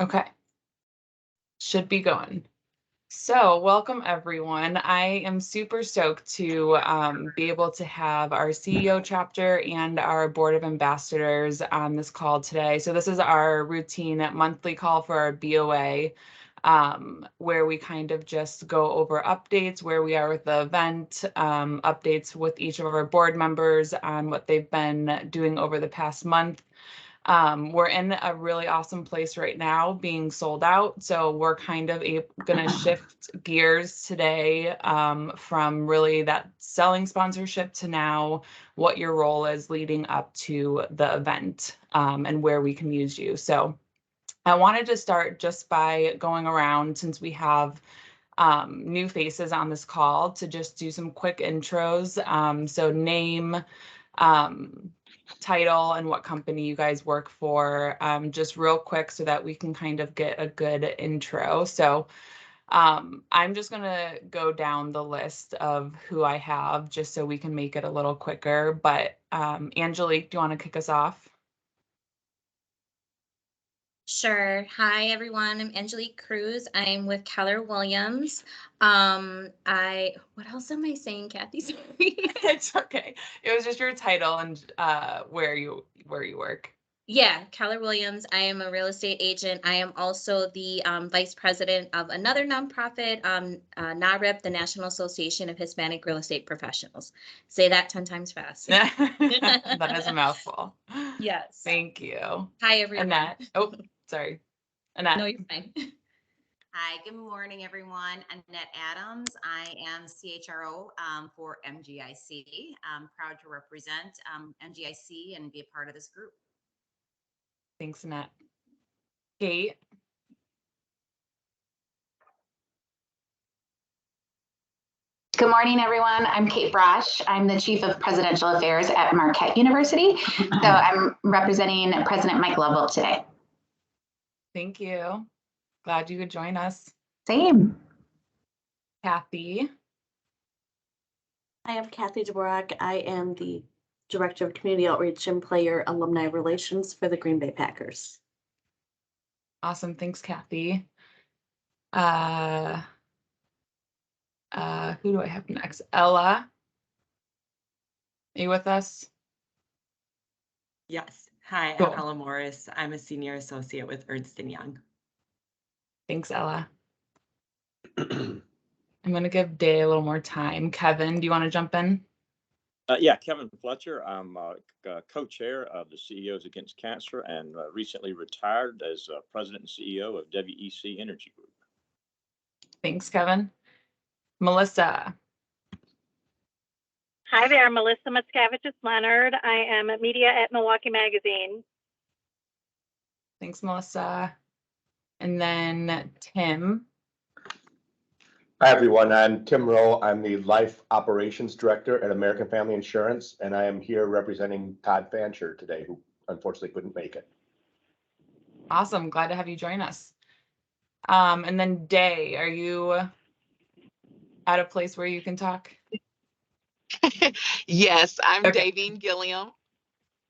Okay, should be going. So welcome everyone. I am super stoked to be able to have our CEO chapter and our board of ambassadors on this call today. So this is our routine monthly call for our BOA, where we kind of just go over updates, where we are with the event, updates with each of our board members on what they've been doing over the past month. We're in a really awesome place right now, being sold out. So we're kind of going to shift gears today from really that selling sponsorship to now what your role is leading up to the event and where we can use you. So I wanted to start just by going around, since we have new faces on this call, to just do some quick intros. So name, title, and what company you guys work for, just real quick so that we can kind of get a good intro. So I'm just going to go down the list of who I have just so we can make it a little quicker. But Angelique, do you want to kick us off? Sure. Hi, everyone. I'm Angelique Cruz. I'm with Keller Williams. What else am I saying, Kathy? Sorry. It's okay. It was just your title and where you work. Yeah, Keller Williams. I am a real estate agent. I am also the vice president of another nonprofit, NARIP, the National Association of Hispanic Real Estate Professionals. Say that 10 times fast. That is a mouthful. Yes. Thank you. Hi, everyone. Annette. Oh, sorry. Annette. No, you're fine. Hi, good morning, everyone. Annette Adams. I am CHRO for MGIC. I'm proud to represent MGIC and be a part of this group. Thanks, Annette. Kate. Good morning, everyone. I'm Kate Brosh. I'm the Chief of Presidential Affairs at Marquette University. So I'm representing President Mike Lovell today. Thank you. Glad you could join us. Same. Kathy. I am Kathy Dvorak. I am the Director of Community Outreach and Player Alumni Relations for the Green Bay Packers. Awesome. Thanks, Kathy. Who do I have next? Ella. Are you with us? Yes. Hi, Cool. I'm Ella Morris. I'm a senior associate with Ernst & Young. Thanks, Ella. I'm going to give Day a little more time. Kevin, do you want to jump in? Yeah, Kevin Fletcher. I'm co-chair of the CEOs Against Cancer and recently retired as president and CEO of WEC Energy Group. Thanks, Kevin. Melissa. Hi there, Melissa Miscavige Leonard. I am media at Milwaukee Magazine. Thanks, Melissa. And then Tim. Hi, everyone. I'm Tim Rowe. I'm the Life Operations Director at American Family Insurance, and I am here representing Todd Fancher today, who unfortunately couldn't make it. Awesome. Glad to have you join us. And then Day, are you at a place where you can talk? Yes, I'm Okay. Davine Gilliam.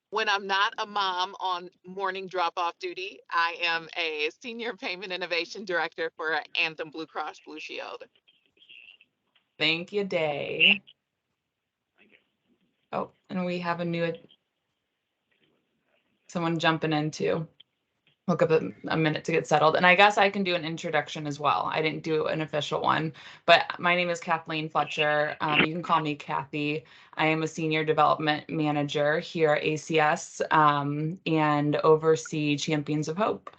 When I'm not a mom on morning drop-off duty, I am a Senior Payment Innovation Director for Anthem Blue Cross Blue Shield. Thank you, Day. Oh, and we have a new someone jumping in too. We'll give it a minute to get settled. And I guess I can do an introduction as well. I didn't do an official one, but my name is Kathleen Fletcher. You can call me Kathy. I am a senior development manager here at ACS and oversee Champions of Hope.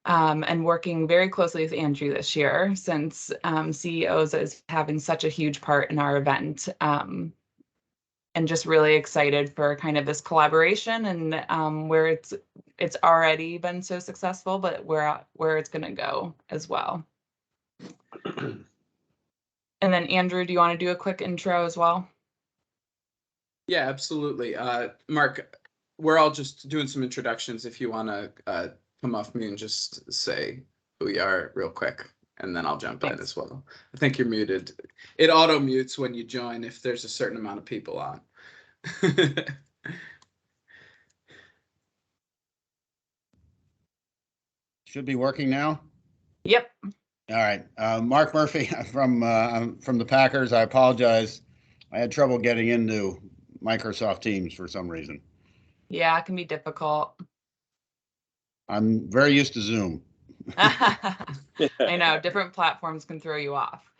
And working very closely with Andrew this year, since CEOs is having such a huge part in our event. And just really excited for kind of this collaboration and where it's already been so successful, but where it's going to go as well. And then Andrew, do you want to do a quick intro as well? Yeah, absolutely. Mark, we're all just doing some introductions. If you want to come off mute and just say who you are real quick, and then I'll jump in as well. I think you're muted. It auto mutes when you join if there's a certain amount of people on. Should be working now. Yep. All right. Mark Murphy from the Packers. I apologize. I had trouble getting into Microsoft Teams for some reason. Yeah, it can be difficult. I'm very used to Zoom. I know different platforms can throw you off.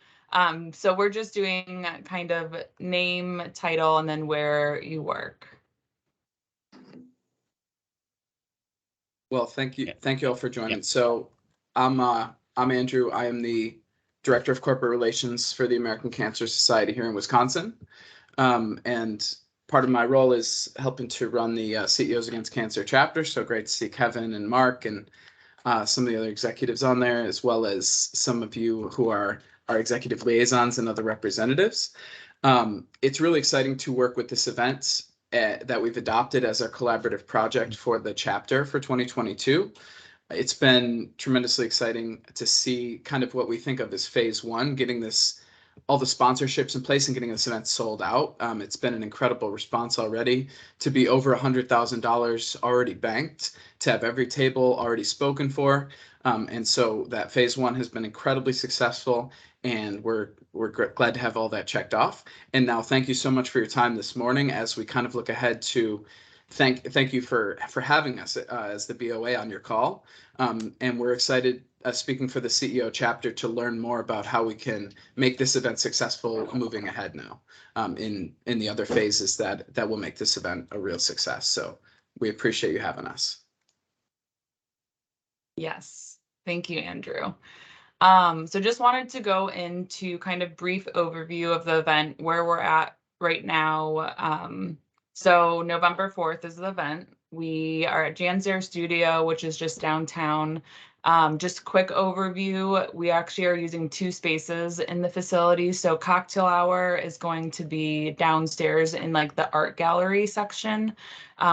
So we're just doing kind of name, title, and then where you work. Well, thank you all for joining. So I'm Andrew. I am the Director of Corporate Relations for the American Cancer Society here in Wisconsin. And part of my role is helping to run the CEOs Against Cancer chapter. So great to see Kevin and Mark and some of the other executives on there, as well as some of you who are our executive liaisons and other representatives. It's really exciting to work with this event that we've adopted as our collaborative project for the chapter for 2022. It's been tremendously exciting to see kind of what we think of as phase one, getting all the sponsorships in place and getting this event sold out. It's been an incredible response already to be over $100,000 already banked, to have every table already spoken for. And so that phase one has been incredibly successful, and we're glad to have all that checked off. And now thank you so much for your time this morning as we kind of look ahead to thank you for having us as the BOA on your call. And we're excited, speaking for the CEO chapter, to learn more about how we can make this event successful moving ahead now in the other phases that will make this event a real success. So we appreciate you having us. Yes, thank you, Andrew. So just wanted to go into kind of brief overview of the event, where we're at right now. So November 4th is the event. We are at Janzer Studio, which is just downtown. Just quick overview, we actually are using 2 spaces in the facility. So cocktail hour is going to be downstairs in like the art gallery section,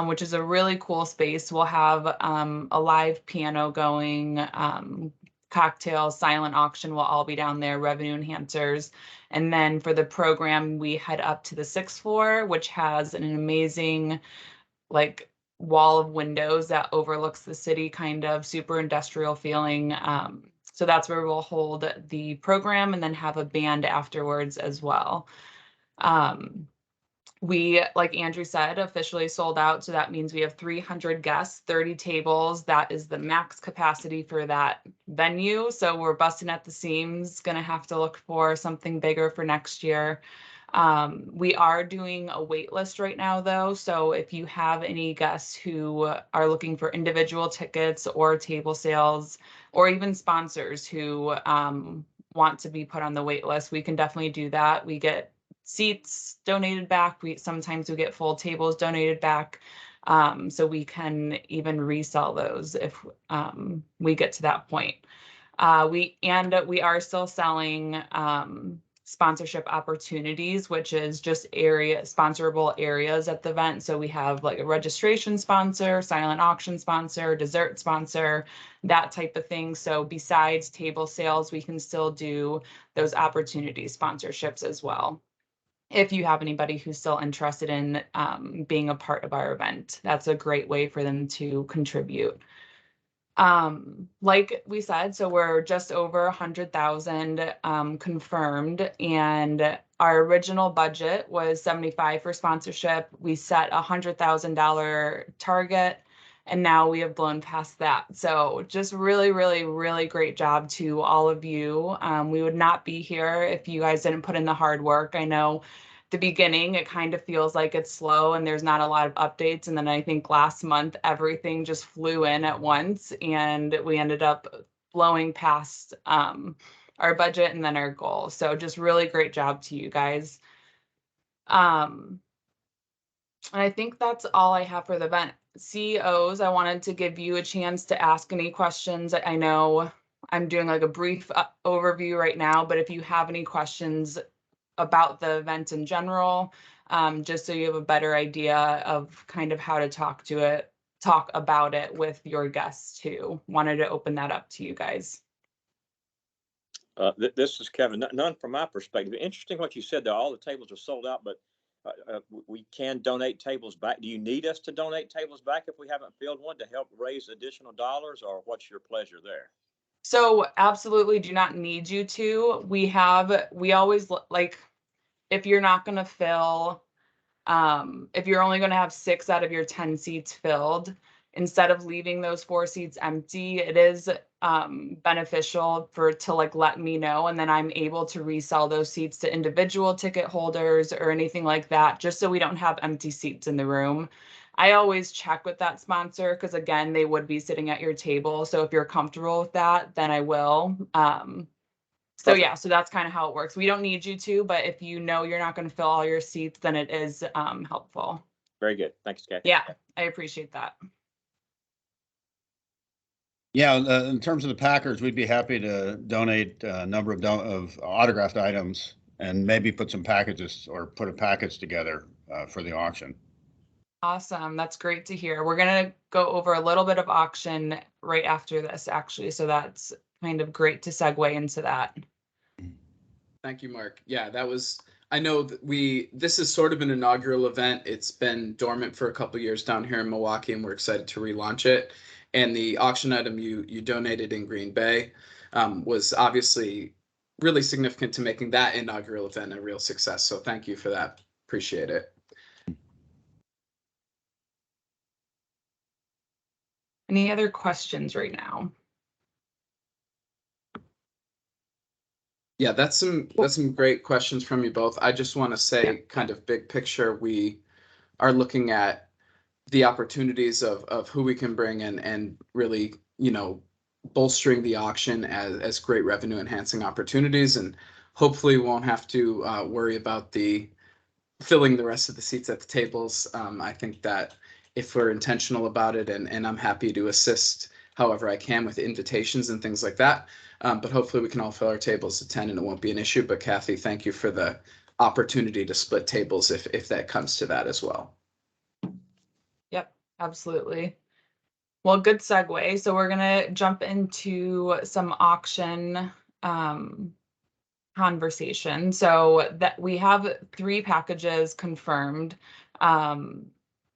which is a really cool space. We'll have a live piano going, cocktails, silent auction will all be down there, revenue enhancers. And then for the program, we head up to the 6th floor, which has an amazing like wall of windows that overlooks the city, kind of super industrial feeling. So that's where we'll hold the program and then have a band afterwards as well. We, like Andrew said, officially sold out. So that means we have 300 guests, 30 tables. That is the max capacity for that venue. So we're busting at the seams, going to have to look for something bigger for next year. We are doing a wait list right now, though. So if you have any guests who are looking for individual tickets or table sales, or even sponsors who want to be put on the wait list, we can definitely do that. We get seats donated back. Sometimes we get full tables donated back. So we can even resell those if we get to that point. We are still selling sponsorship opportunities, which is just sponsorable areas at the event. So we have like a registration sponsor, silent auction sponsor, dessert sponsor, that type of thing. So besides table sales, we can still do those opportunity sponsorships as well. If you have anybody who's still interested in being a part of our event, that's a great way for them to contribute. Like we said, so we're just over 100,000 confirmed, and our original budget was 75 for sponsorship. We set a $100,000 target, and now we have blown past that. So just really, really, really great job to all of you. We would not be here if you guys didn't put in the hard work. I know the beginning, it kind of feels like it's slow and there's not a lot of updates. And then I think last month, everything just flew in at once and we ended up blowing past our budget and then our goal. So just really great job to you guys. And I think that's all I have for the event. CEOs, I wanted to give you a chance to ask any questions. I know I'm doing like a brief overview right now, but if you have any questions about the event in general, just so you have a better idea of kind of how to talk about it with your guests too. Wanted to open that up to you guys. This is Kevin. None from my perspective. Interesting what you said there. All the tables are sold out, but we can donate tables back. Do you need us to donate tables back if we haven't filled one to help raise additional dollars, or what's your pleasure there? So absolutely do not need you to. We always like, if you're not going to fill, if you're only going to have 6 out of your 10 seats filled, instead of leaving those 4 seats empty, it is beneficial to like let me know, and then I'm able to resell those seats to individual ticket holders or anything like that, just so we don't have empty seats in the room. I always check with that sponsor because, again, they would be sitting at your table. So if you're comfortable with that, then I will. So Perfect. yeah, so that's kind of how it works. We don't need you to, but if you know you're not going to fill all your seats, then it is helpful. Very good. Thanks, Kathy. Yeah, I appreciate that. Yeah, in terms of the Packers, we'd be happy to donate a number of autographed items and maybe put some packages or put a package together for the auction. Awesome. That's great to hear. We're going to go over a little bit of auction right after this, actually. So that's kind of great to segue into that. Thank you, Mark. Yeah, I know that this is sort of an inaugural event. It's been dormant for a couple years down here in Milwaukee, and we're excited to relaunch it. And the auction item you donated in Green Bay was obviously really significant to making that inaugural event a real success. So thank you for that. Appreciate it. Any other questions right now? Yeah, that's some great questions from you both. I just want to say, kind of big picture, we are looking at the opportunities of who we can bring in and really, bolstering the auction as great revenue enhancing opportunities, and hopefully won't have to worry about filling the rest of the seats at the tables. I think that if we're intentional about it, and I'm happy to assist however I can with invitations and things like that. But hopefully we can all fill our tables to 10 and it won't be an issue. But Kathy, thank you for the opportunity to split tables if that comes to that as well. Yep, absolutely. Well, good segue. So we're going to jump into some auction conversation. So that we have 3 packages confirmed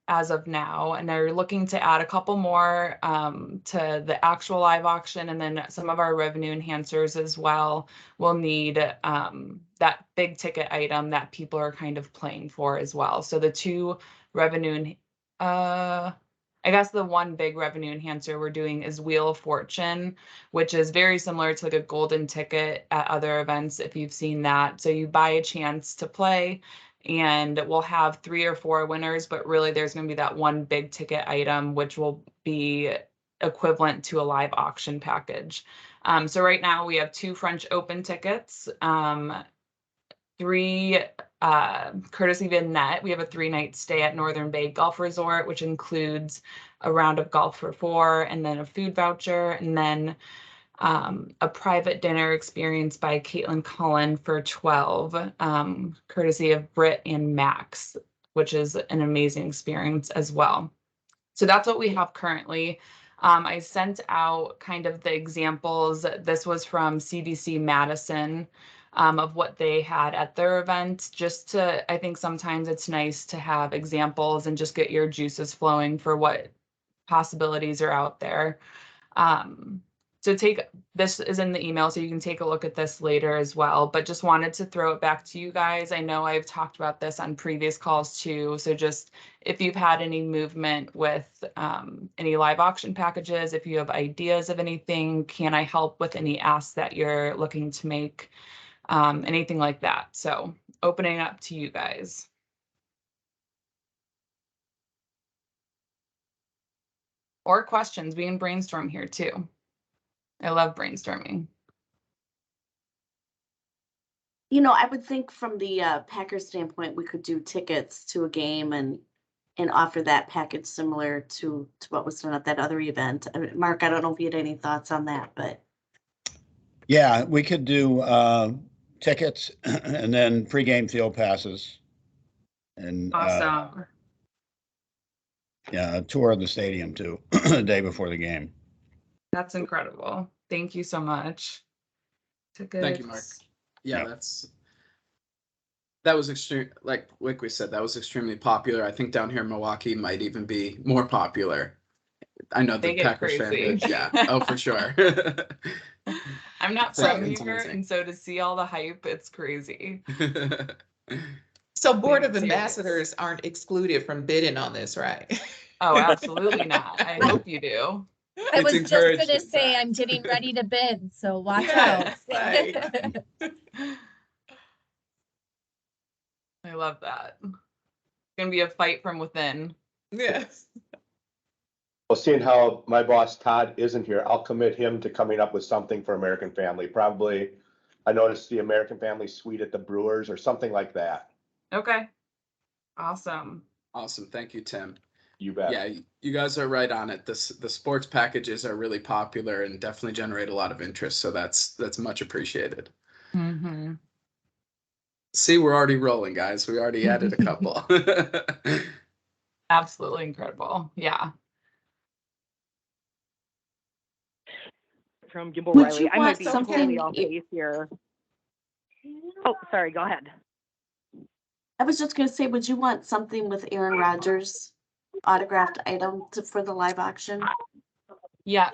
as of now, and they're looking to add a couple more to the actual live auction, and then some of our revenue enhancers as well will need that big ticket item that people are kind of playing for as well. So the 2 revenue, I guess the one big revenue enhancer we're doing is Wheel of Fortune, which is very similar to like a golden ticket at other events, if you've seen that. So you buy a chance to play, and we'll have 3 or 4 winners, but really there's going to be that one big ticket item, which will be equivalent to a live auction package. So right now we have 2 French Open tickets, 3 courtesy of Net. We have a 3-night stay at Northern Bay Golf Resort, which includes a round of golf for 4, and then a food voucher, and then a private dinner experience by Caitlin Cullen for 12, courtesy of Britt and Max, which is an amazing experience as well. So that's what we have currently. I sent out kind of the examples. This was from CBC Madison of what they had at their event. I think sometimes it's nice to have examples and just get your juices flowing for what possibilities are out there. So this is in the email, so you can take a look at this later as well, but just wanted to throw it back to you guys. I know I've talked about this on previous calls too. So just if you've had any movement with any live auction packages, if you have ideas of anything, can I help with any asks that you're looking to make, anything like that. So opening up to you guys. Or questions, we can brainstorm here too. I love brainstorming. I would think from the Packers standpoint, we could do tickets to a game and offer that package similar to what was done at that other event. I mean, Mark, I don't know if you had any thoughts on that, but. Yeah, we could do tickets and then pregame field passes. And Awesome. yeah, a tour of the stadium too, the day before the game. That's incredible. Thank you so much. Thank you, Mark. Yeah, Yep. That was extreme, like we said, that was extremely popular. I think down here in Milwaukee might even be more popular. I know the They get Packers fan crazy. page, yeah. Oh, for sure. I'm not So from it's here, amazing. and so to see all the hype, it's crazy. So Board of Being serious. Ambassadors aren't excluded from bidding on this, right? Oh, absolutely not. I hope you do. I It's was just encouraged, gonna in say, fact. I'm getting ready to bid, so watch Yes, out. right. I love that. It's gonna be a fight from within. Yes. Well, seeing how my boss Todd isn't here, I'll commit him to coming up with something for American Family. Probably, I noticed the American Family Suite at the Brewers or something like that. Okay. Awesome. Awesome. Thank you, Tim. You bet. Yeah, you guys are right on it. The sports packages are really popular and definitely generate a lot of interest. So that's much appreciated. Mm-hmm. See, we're already rolling, guys. We already added a couple. Absolutely incredible. Yeah. From Gimble Would Riley. you I might want be something- totally off base here. Oh, sorry, go ahead. I was just gonna say, would you want something with Aaron Rodgers autographed item for the live auction? Yes.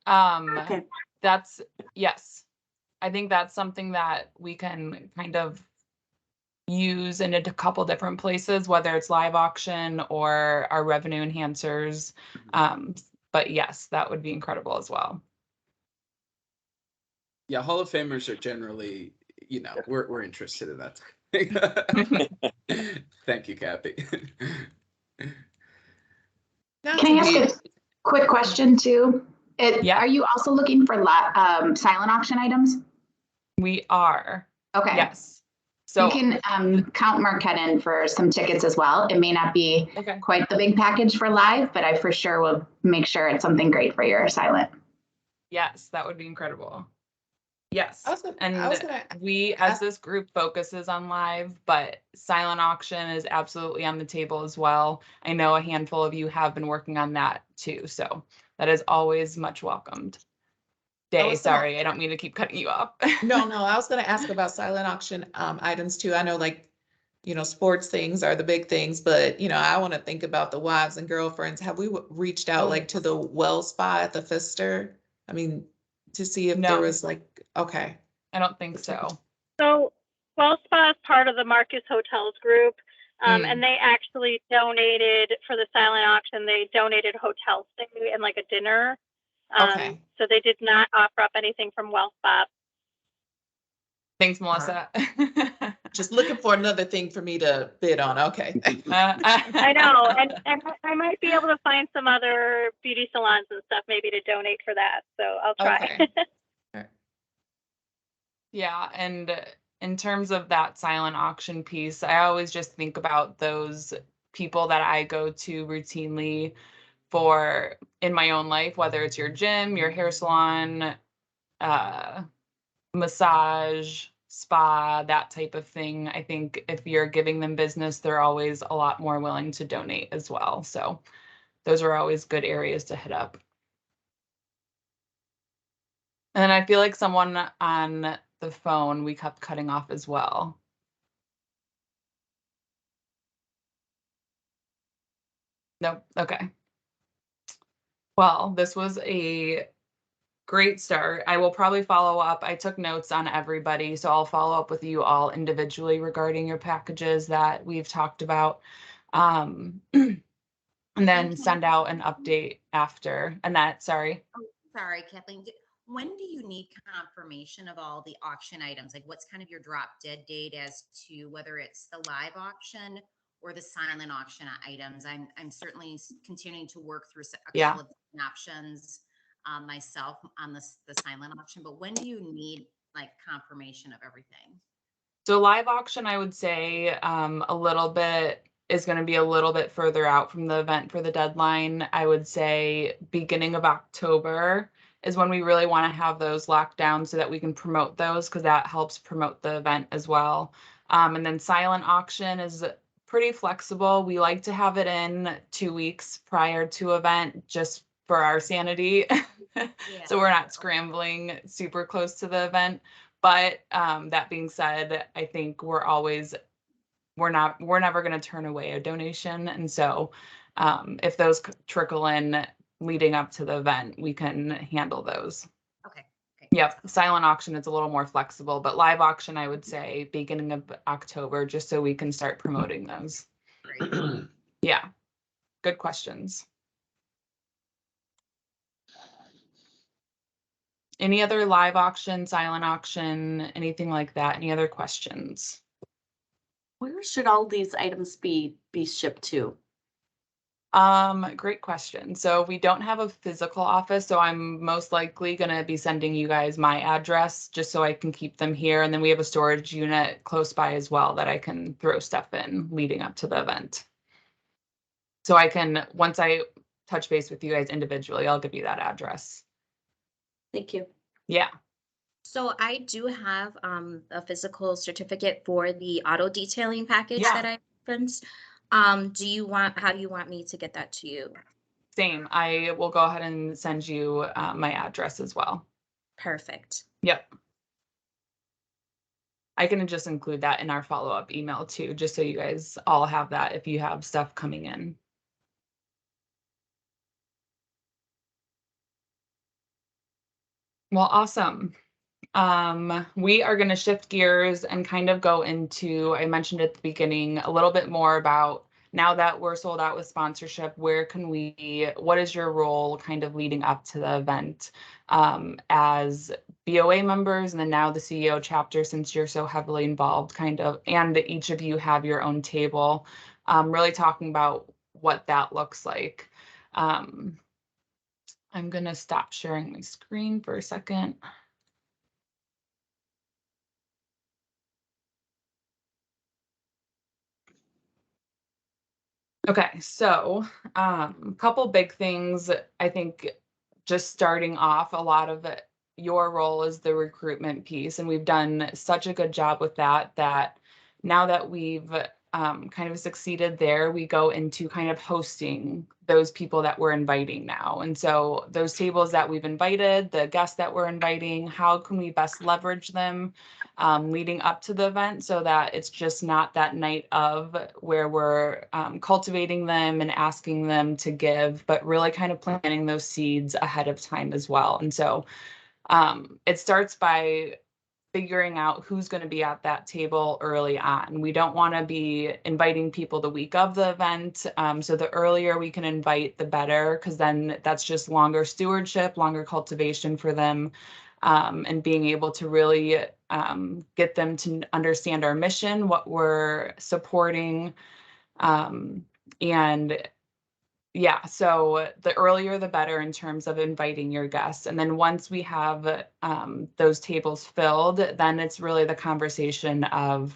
Okay. That's yes. I think that's something that we can kind of use in a couple different places, whether it's live auction or our revenue enhancers. But yes, that would be incredible as well. Yeah, Hall of Famers are generally, we're interested in that. Thank you, Kathy. Can I ask a quick question too? Yeah. Are you also looking for silent auction items? We are. Okay. Yes. So you can count Marquette in for some tickets as well. It may not be quite the big package for live, but I for sure will make sure it's something great for your silent. Yes, that would be incredible. Yes. And we, as this group, focuses on live, but silent auction is absolutely on the table as well. I know a handful of you have been working on that too, so that is always much welcomed. Sorry, I don't mean to keep cutting you off. No, I was going to ask about silent auction items too. I know, sports things are the big things, but I want to think about the wives and girlfriends. Have we reached out to the well spa at the Pfister? I mean, to see if there was okay. I don't think so. So Well Spa is part of the Marcus Hotels group, and they actually donated for the silent auction. They donated hotel stay and a dinner. Okay. So they did not offer up anything from Well Spa. Thanks, Melissa. Just looking for another thing for me to bid on. Okay. I know, and I might be able to find some other beauty salons and stuff maybe to donate for that. So I'll try. Okay. Yeah, and in terms of that silent auction piece, I always just think about those people that I go to routinely for in my own life, whether it's your gym, your hair salon, massage, spa, that type of thing. I think if you're giving them business, they're always a lot more willing to donate as well. So those are always good areas to hit up. And then I feel like someone on the phone we kept cutting off as well. Nope. Okay. Well, this was a great start. I will probably follow up. I took notes on everybody, so I'll follow up with you all individually regarding your packages that we've talked about. And then send out an update after. Annette, sorry. Oh, sorry, Kathleen. When do you need confirmation of all the auction items? What's kind of your drop dead date as to whether it's the live auction or the silent auction items? I'm certainly continuing to work through a couple of options myself on the silent auction, but when do you need confirmation of everything? So live auction, I would say a little bit is going to be a little bit further out from the event for the deadline. I would say beginning of October is when we really want to have those locked down so that we can promote those, because that helps promote the event as well. And then silent auction is pretty flexible. We like to have it in 2 weeks prior to event just for our sanity. So we're not scrambling super close to the event. But that being said, I think we're always we're never going to turn away a donation. And so if those trickle in leading up to the event, we can handle those. Okay. Yep. Silent auction is a little more flexible, but live auction, I would say beginning of October, just so we can start promoting those. Great. Yeah. Good questions. Any other live auction, silent auction, anything like that? Any other questions? Where should all these items be shipped to? Great question. So we don't have a physical office, so I'm most likely going to be sending you guys my address just so I can keep them here. And then we have a storage unit close by as well that I can throw stuff in leading up to the event. So I can, once I touch base with you guys individually, I'll give you that address. Thank you. Yeah. So I do have a physical certificate for the auto detailing package Yeah. that I referenced. How do you want me to get that to you? Same. I will go ahead and send you my address as well. Perfect. Yep. I can just include that in our follow-up email too, just so you guys all have that if you have stuff coming in. Well, awesome. We are going to shift gears and kind of go into, I mentioned at the beginning, a little bit more about now that we're sold out with sponsorship, what is your role kind of leading up to the event as BOA members and then now the CEO chapter, since you're so heavily involved kind of, and each of you have your own table, really talking about what that looks like. I'm going to stop sharing my screen for a second. Okay, so a couple big things. I think just starting off, a lot of your role is the recruitment piece, and we've done such a good job with that, that now that we've kind of succeeded there, we go into kind of hosting those people that we're inviting now. And so those tables that we've invited, the guests that we're inviting, how can we best leverage them leading up to the event so that it's just not that night of where we're cultivating them and asking them to give, but really kind of planting those seeds ahead of time as well. And so it starts by figuring out who's going to be at that table early on. We don't want to be inviting people the week of the event. So the earlier we can invite, the better, because then that's just longer stewardship, longer cultivation for them, and being able to really get them to understand our mission, what we're supporting, and yeah, so the earlier the better in terms of inviting your guests. And then once we have those tables filled, then it's really the conversation of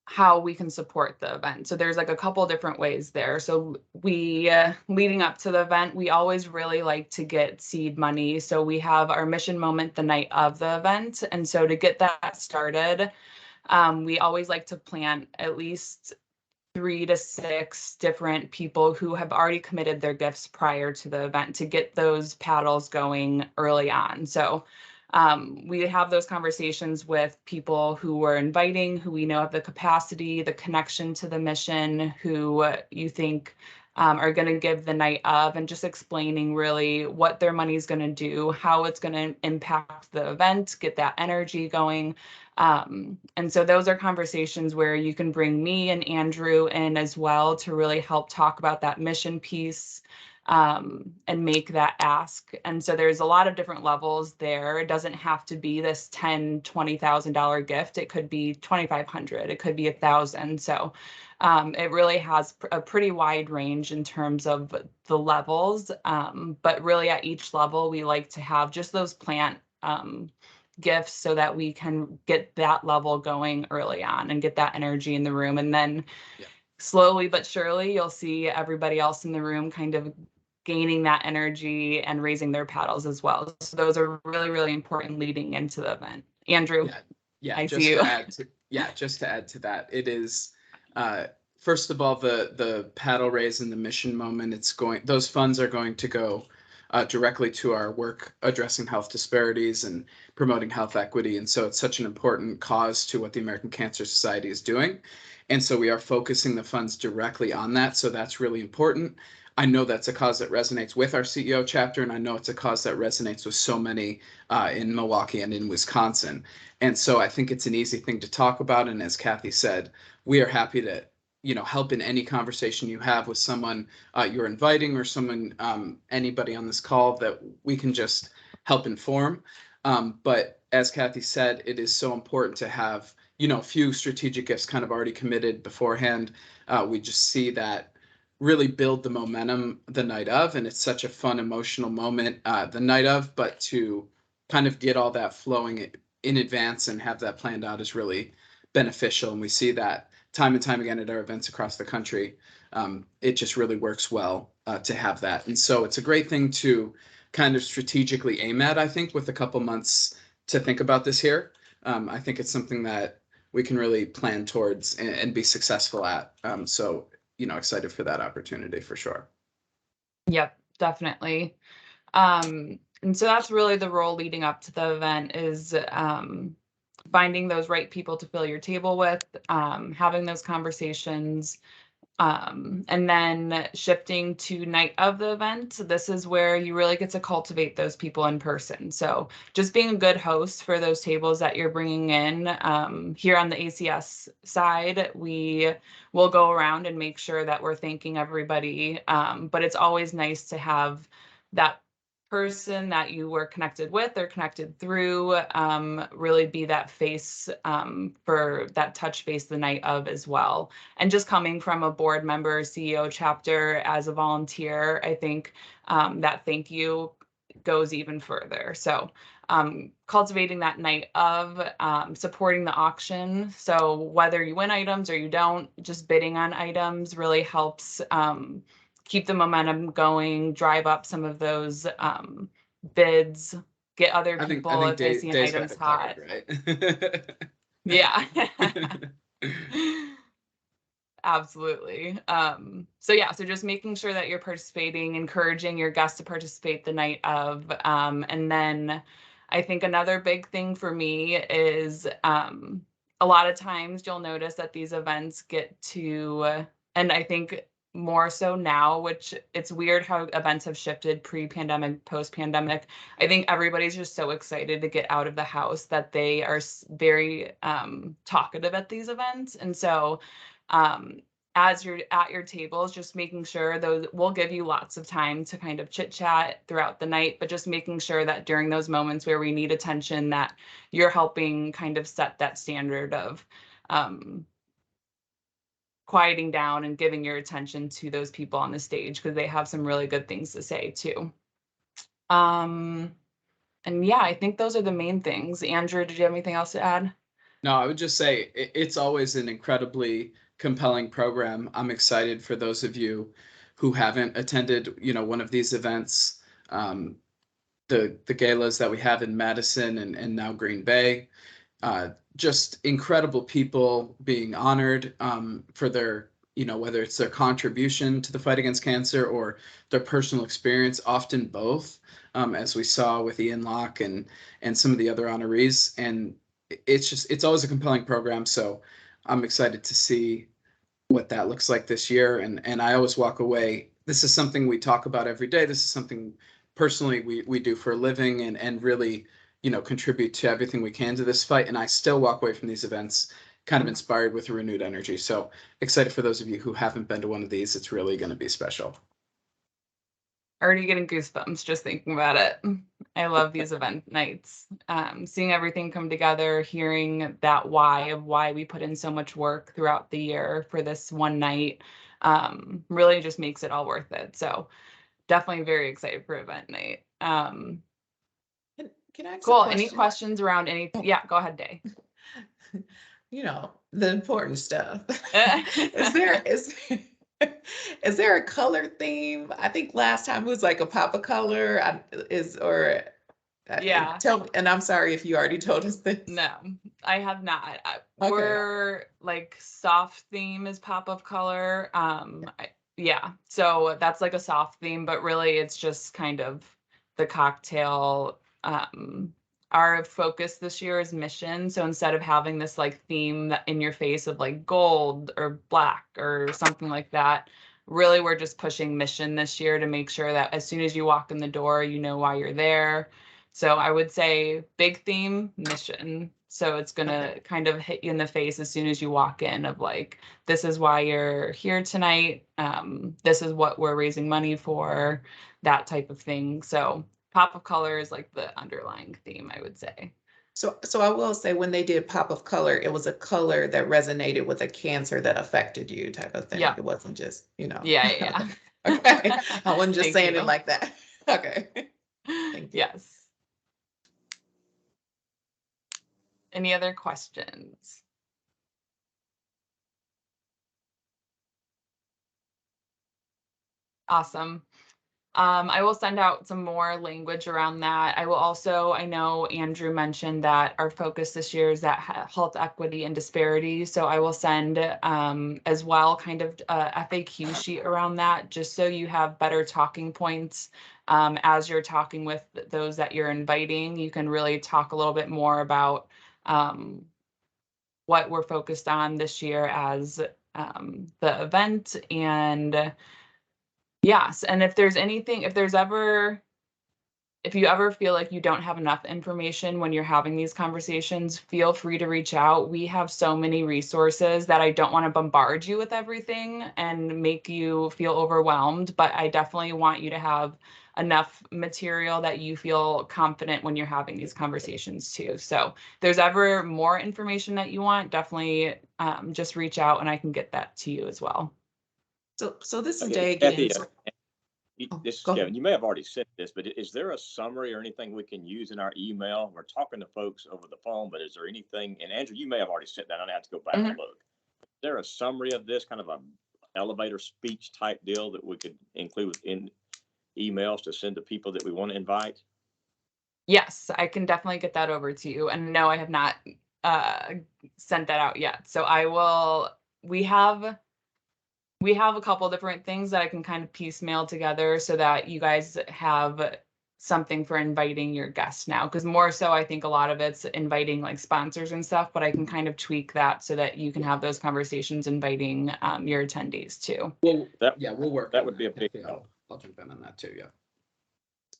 how we can support the event. So there's like a couple different ways there. So we, leading up to the event, we always really like to get seed money. So we have our mission moment the night of the event. And so to get that started, we always like to plant at least 3 to 6 different people who have already committed their gifts prior to the event to get those paddles going early on. So we have those conversations with people who we're inviting, who we know have the capacity, the connection to the mission, who you think are going to give the night of, and just explaining really what their money is going to do, how it's going to impact the event, get that energy going. And so those are conversations where you can bring me and Andrew in as well to really help talk about that mission piece and make that ask. And so there's a lot of different levels there. It doesn't have to be this $10,000, $20,000 gift. It could be $2,500. It could be $1,000. So it really has a pretty wide range in terms of the levels. But really at each level, we like to have just those plant gifts so that we can get that level going early on and get that energy in the room. And then slowly but surely, you'll see everybody else in the room kind of gaining that energy and raising their paddles as well. So those are really, really important leading into the event. Andrew, I see you. Just to add to that, it is, first of all, the paddle raise and the mission moment, those funds are going to go directly to our work addressing health disparities and promoting health equity. And so it's such an important cause to what the American Cancer Society is doing. And so we are focusing the funds directly on that. So that's really important. I know that's a cause that resonates with our CEO chapter, and I know it's a cause that resonates with so many in Milwaukee and in Wisconsin. And so I think it's an easy thing to talk about. And as Kathy said, we are happy to help in any conversation you have with someone you're inviting or someone, anybody on this call that we can just help inform. But as Kathy said, it is so important to have, a few strategic gifts kind of already committed beforehand. We just see that really build the momentum the night of, and it's such a fun, emotional moment the night of, but to kind of get all that flowing in advance and have that planned out is really beneficial. And we see that time and time again at our events across the country. It just really works well to have that. And so it's a great thing to kind of strategically aim at, I think, with a couple months to think about this here. I think it's something that we can really plan towards and be successful at. So, excited for that opportunity for sure. Yep, definitely. And so that's really the role leading up to the event is finding those right people to fill your table with, having those conversations, and then shifting to night of the event. This is where you really get to cultivate those people in person. So just being a good host for those tables that you're bringing in. Here on the ACS side, we will go around and make sure that we're thanking everybody. But it's always nice to have that person that you were connected with or connected through really be that face for that touch base the night of as well. And just coming from a board member, CEO chapter as a volunteer, I think that thank you goes even further. So cultivating that night of, supporting the auction. So whether you win items or you don't, just bidding on items really helps keep the momentum going, drive up some of those bids, get other people if they see an item's hot. Right? Yeah. Absolutely. So just making sure that you're participating, encouraging your guests to participate the night of. And then I think another big thing for me is a lot of times you'll notice that these events get to, and I think more so now, which it's weird how events have shifted pre-pandemic, post-pandemic. I think everybody's just so excited to get out of the house that they are very talkative at these events. And so as you're at your tables, just making sure those will give you lots of time to kind of chit chat throughout the night, but just making sure that during those moments where we need attention that you're helping kind of set that standard of quieting down and giving your attention to those people on the stage because they have some really good things to say too. And yeah, I think those are the main things. Andrew, did you have anything else to add? No, I would just say it's always an incredibly compelling program. I'm excited for those of you who haven't attended, one of these events, the galas that we have in Madison and now Green Bay. Just incredible people being honored for their, whether it's their contribution to the fight against cancer or their personal experience, often both, as we saw with Ian Locke and some of the other honorees. And it's always a compelling program. So I'm excited to see what that looks like this year. And I always walk away. This is something we talk about every day. This is something personally we do for a living and really, contribute to everything we can to this fight. And I still walk away from these events kind of inspired with renewed energy. So excited for those of you who haven't been to one of these. It's really going to be special. Already getting goosebumps just thinking about it. I love these event nights. Seeing everything come together, hearing that why of why we put in so much work throughout the year for this one night, really just makes it all worth it. So definitely very excited for event night. Can I ask cool. a question? Any questions around any? Yeah, go ahead, Day. The important stuff. Is there a color theme? I think last time it was like a pop of color. Yeah. Tell me, and I'm sorry if you already told us this. No, I have not. Okay. We're like soft theme is pop of color. Yeah, so that's like a soft theme, but really it's just kind of the cocktail, our focus this year is mission. So instead of having this like theme that in your face of like gold or black or something like that, really we're just pushing mission this year to make sure that as soon as you walk in the door, you know why you're there. So I would say big theme, mission. So it's gonna kind of hit you in the face as soon as you walk in of like, this is why you're here tonight. This is what we're raising money for, that type of thing. So pop of color is like the underlying theme, I would say. So I will say when they did pop of color, it was a color that resonated with a cancer that affected you type of thing. Yeah. It wasn't just, Yeah. Okay. I wasn't just Thank saying you. it like that. Okay. Thank you. Yes. Any other questions? Awesome. I will send out some more language around that. I will also, I know Andrew mentioned that our focus this year is that health equity and disparity. So I will send as well kind of a FAQ sheet around that, just so you have better talking points as you're talking with those that you're inviting. You can really talk a little bit more about what we're focused on this year as the event. And yes, and if there's anything, if you ever feel like you don't have enough information when you're having these conversations, feel free to reach out. We have so many resources that I don't want to bombard you with everything and make you feel overwhelmed, but I definitely want you to have enough material that you feel confident when you're having these conversations too. So if there's ever more information that you want, definitely just reach out and I can get that to you as well. So this is Okay, Day Kathy, again. this is Go Kevin. You may have already said this, but is there a summary or anything we can use in our email? We're talking to folks over the phone, but is there anything? And Andrew, you may have already said that. I have to go back and look. Is there a summary of this, kind of a elevator speech type deal that we could include in emails to send to people that we want to invite? Yes, I can definitely get that over to you. And no, I have not sent that out yet. So I will, we have a couple different things that I can kind of piecemeal together so that you guys have something for inviting your guests now. Because more so, I think a lot of it's inviting like sponsors and stuff, but I can kind of tweak that so that you can have those conversations inviting your attendees too. Well, That- we'll work. that on would be a big Yeah, help. I'll jump in on that too. Yeah.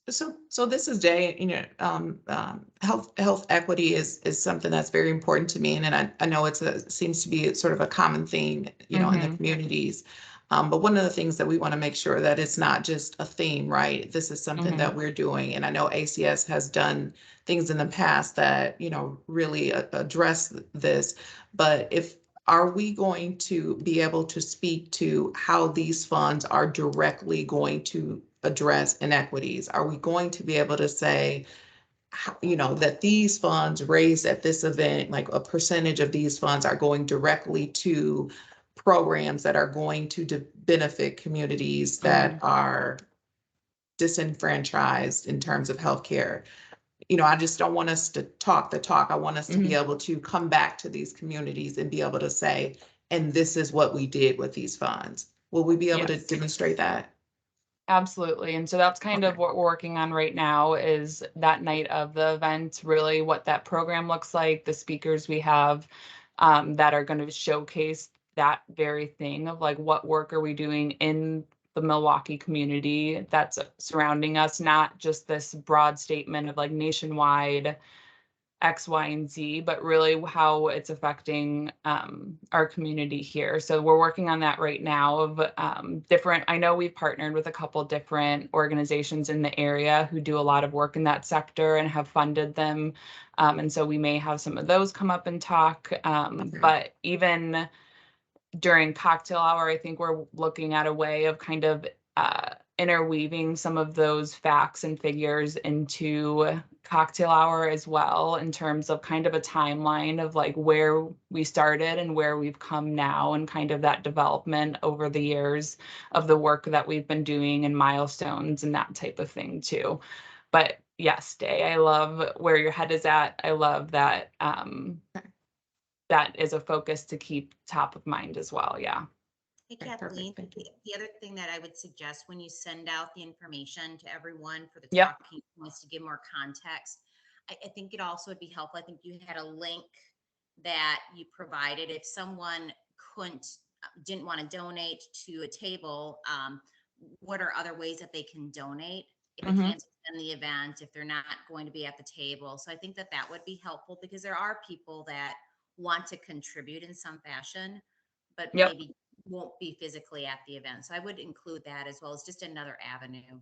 So this is Jay. Health equity is something that's very important to me, and I know seems to be sort of a common theme, in the communities. But one of the things that we want to make sure that it's not just a theme, right? This is something that we're doing, and I know ACS has done things in the past that really address this. But are we going to be able to speak to how these funds are directly going to address inequities? Are we going to be able to say, that these funds raised at this event, like a percentage of these funds are going directly to programs that are going to benefit communities that are disenfranchised in terms of healthcare? I just don't want us to talk the talk. I want us to be able to come back to these communities and be able to say, and this is what we did with these funds. Will we be able to demonstrate that? Absolutely. And so that's kind of what we're working on right now is that night of the event, really what that program looks like, the speakers we have that are going to showcase that very thing of like, what work are we doing in the Milwaukee community that's surrounding us, not just this broad statement of like nationwide X, Y, and Z, but really how it's affecting our community here. So we're working on that right now of different, I know we've partnered with a couple different organizations in the area who do a lot of work in that sector and have funded them. And so we may have some of those come up and talk. But even during cocktail hour, I think we're looking at a way of kind of interweaving some of those facts and figures into cocktail hour as well, in terms of kind of a timeline of like where we started and where we've come now, and kind of that development over the years of the work that we've been doing and milestones and that type of thing too. But yes, Day, I love where your head is at. I love that that is a focus to keep top of mind as well. Yeah. Hey, Okay, Kathleen, perfect. Thank you. the other thing that I would suggest when you send out the information to everyone for the Yep. talking points to give more context, I think it also would be helpful. I think you had a link that you provided. If someone didn't want to donate to a table, what are other ways that they can donate if they Mhm. can't attend the event, if they're not going to be at the table? So I think that that would be helpful because there are people that want to contribute in some fashion, but Yep. maybe won't be physically at the event. So I would include that as well as just another avenue.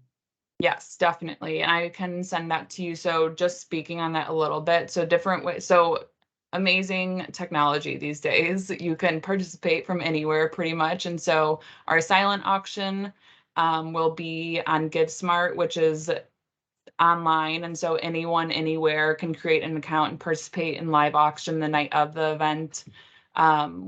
Yes, definitely. And I can send that to you. So just speaking on that a little bit. So different ways. So amazing technology these days. You can participate from anywhere pretty much. And so our silent auction will be on GiveSmart, which is online. And so anyone anywhere can create an account and participate in live auction the night of the event.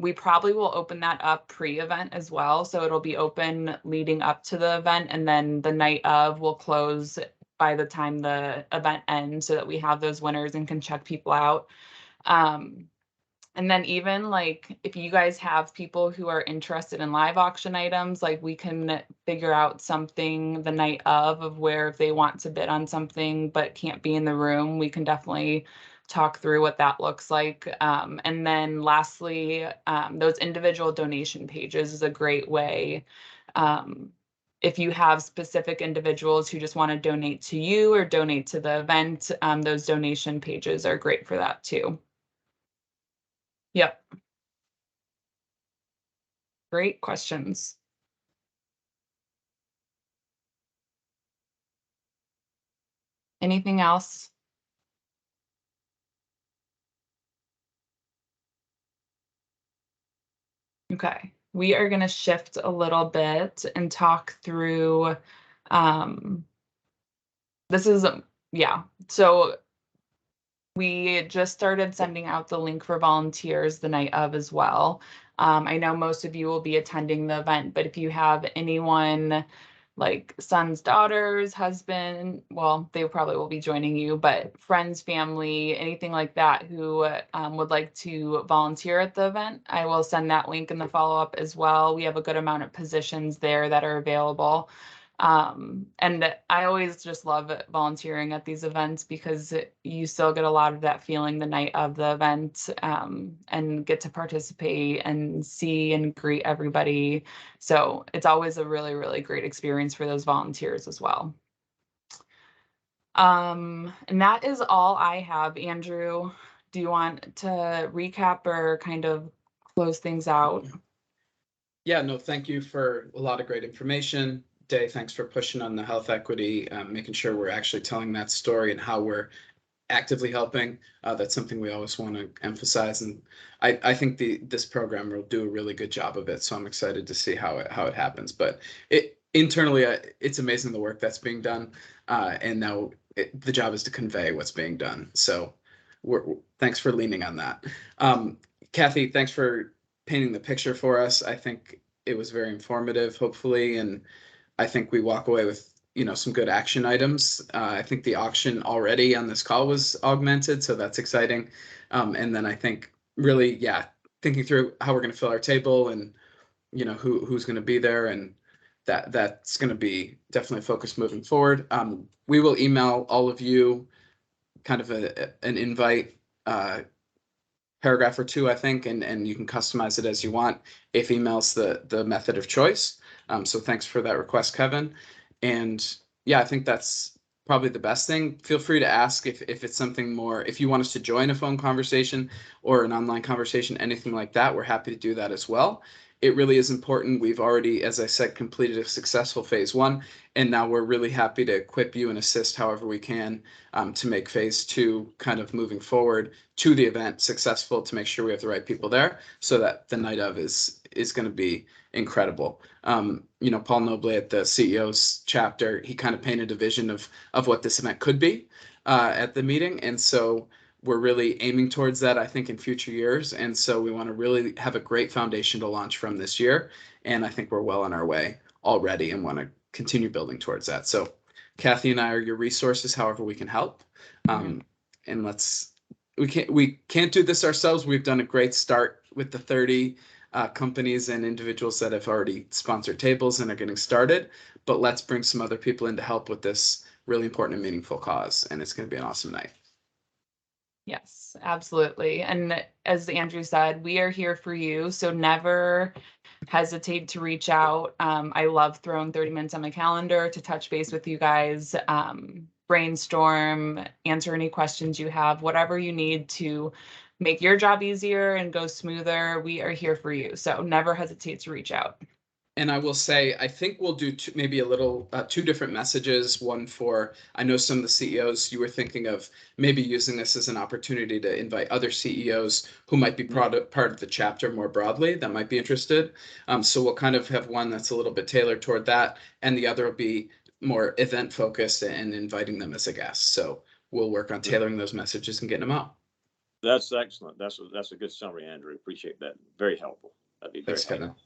We probably will open that up pre-event as well. So it'll be open leading up to the event, and then the night of will close by the time the event ends so that we have those winners and can check people out. And then even like if you guys have people who are interested in live auction items, like we can figure out something the night of where if they want to bid on something but can't be in the room, we can definitely talk through what that looks like. And then lastly, those individual donation pages is a great way. If you have specific individuals who just want to donate to you or donate to the event, those donation pages are great for that too. Yep. Great questions. Anything else? Okay, we are going to shift a little bit and talk through, this is, yeah, so we just started sending out the link for volunteers the night of as well. I know most of you will be attending the event, but if you have anyone like sons, daughters, husband, well, they probably will be joining you, but friends, family, anything like that who would like to volunteer at the event, I will send that link in the follow-up as well. We have a good amount of positions there that are available. And I always just love volunteering at these events because you still get a lot of that feeling the night of the event, and get to participate and see and greet everybody. So it's always a really, really great experience for those volunteers as well. And that is all I have. Andrew, do you want to recap or kind of close things out? Yeah, no, thank you for a lot of great information. Day, thanks for pushing on the health equity, making sure we're actually telling that story and how we're actively helping. That's something we always want to emphasize, and I think this program will do a really good job of it. So I'm excited to see how it happens. But internally, it's amazing the work that's being done, and now the job is to convey what's being done. So thanks for leaning on that. Kathy, thanks for painting the picture for us. I think it was very informative, hopefully, and I think we walk away with some good action items. I think the auction already on this call was augmented, so that's exciting. And then I think really, yeah, thinking through how we're going to fill our table and who's going to be there, and that's going to be definitely a focus moving forward. We will email all of you kind of an invite. Paragraph or two, I think, and you can customize it as you want if email's the method of choice. So thanks for that request, Kevin. And yeah, I think that's probably the best thing. Feel free to ask if it's something more, if you want us to join a phone conversation or an online conversation, anything like that, we're happy to do that as well. It really is important. We've already, as I said, completed a successful phase 1, and now we're really happy to equip you and assist however we can to make phase 2 kind of moving forward to the event successful, to make sure we have the right people there so that the night of is going to be incredible. Paul Noble at the CEO's chapter, he kind of painted a vision of what this event could be at the meeting. And so we're really aiming towards that, I think, in future years. And so we want to really have a great foundation to launch from this year. And I think we're well on our way already and want to continue building towards that. So Kathy and I are your resources, however we can help. And we can't do this ourselves. We've done a great start with the 30 companies and individuals that have already sponsored tables and are getting started, but let's bring some other people in to help with this really important and meaningful cause. And it's going to be an awesome night. Yes, absolutely. And as Andrew said, we are here for you. So never hesitate to reach out. I love throwing 30 minutes on my calendar to touch base with you guys, brainstorm, answer any questions you have, whatever you need to make your job easier and go smoother. We are here for you. So never hesitate to reach out. And I will say, I think we'll do maybe a little, two different messages. One for, I know some of the CEOs, you were thinking of maybe using this as an opportunity to invite other CEOs who might be part of the chapter more broadly that might be interested. So we'll kind of have one that's a little bit tailored toward that, and the other will be more event focused and inviting them as a guest. So we'll work on tailoring those messages and getting them out. That's excellent. That's a good summary, Andrew. Appreciate that. Very helpful. That'd be very Thanks, helpful. Kevin.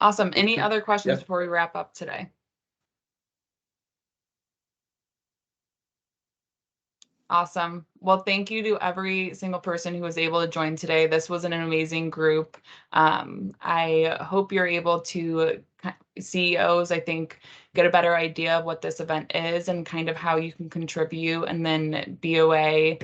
Awesome. Any other questions Yep. before we wrap up today? Awesome. Well, thank you to every single person who was able to join today. This was an amazing group. I hope you're able to, CEOs, I think, get a better idea of what this event is and kind of how you can contribute. And then BOA,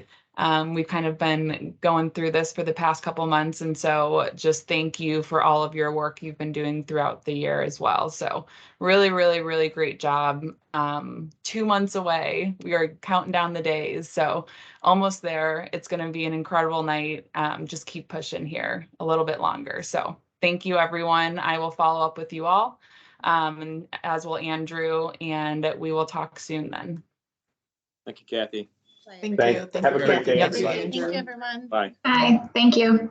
we've kind of been going through this for the past couple months. And so just thank you for all of your work you've been doing throughout the year as well. So really, really, really great job. 2 months away. We are counting down the days. So almost there. It's going to be an incredible night. Just keep pushing here a little bit longer. So thank you, everyone. I will follow up with you all, and as will Andrew, and we will talk soon then. Thank you, Kathy. Thank Thank- you. Thank have you, a great Kathy. day, Thank you, everybody. Andrew. Thank you, everyone. Bye. Hi, thank you.